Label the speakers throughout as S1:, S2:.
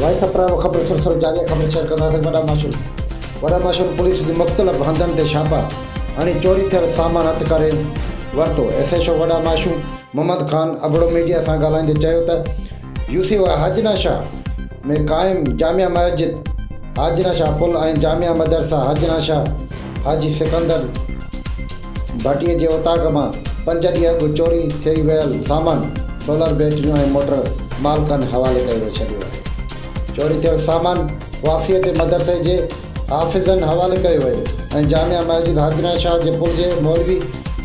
S1: Y Sapra खबर सिलसिलो जारी खबर शेयर कंदासीं। वॾा माशून पुलिस जी मुख़्तलिफ़ हंधनि ते छापा हणी चोरी थियल सामान हथ करे वरितो। SHO वॾा माशून मोहम्मद खान ابڙو मीडिया सां ॻाल्हाईंदे चयो त UC हाजना शाह में क़ाइम जामिया मस्जिद हाजना शाह पुल ऐं जामिया मदरसा हाजना शाह हाजी सिकंदर भाटीअ जे उताक मां 5 ॾींहं अॻु चोरी थी वियल सामान सोलर बैटरियूं ऐं मोटर मालकन हवाले कयो छॾियो आहे। चोरी थियल सामान वापसीअ ते मदरसे जे हाफ़िज़नि हवाले कयो वियो ऐं जामिया मस्जिद हाजना शाह जे पुल जे मौलवी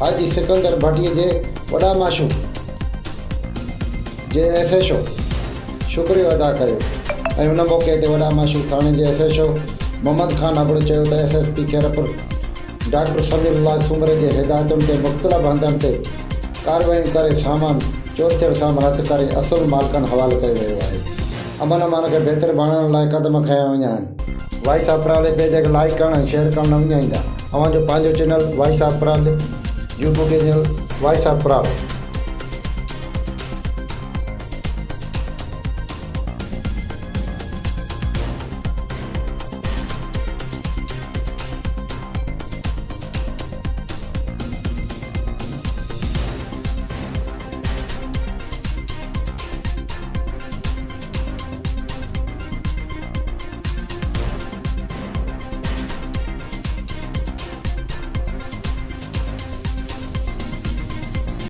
S1: हाजी सिकंदर भाटीअ जे वॾा माशून जे SHO शुक्रियो अदा कयो ऐं उन मौक़े ते वॾा माशून ٿاڻي जे SHO محمد खान ابڙو चयो त SSP खेरपुर डॉक्टर समीर सूमरे जे हिदायतुनि ते मुख़्तलिफ़ हंधनि ते कार्रवाई करे सामान चोरी थियल सामान हथ करे असुल मालकन हवाले कयो वियो आहे। अमन अमान खे बहितर बणाइण लाइ क़दम खंया विया आहिनि। वॉइस ऑफ पराले पेज खे लाइक करणु ऐं शेयर करणु न विञाईंदा। अव्हांजो पंहिंजो channel voice of Parale YouTube channel voice of पराले।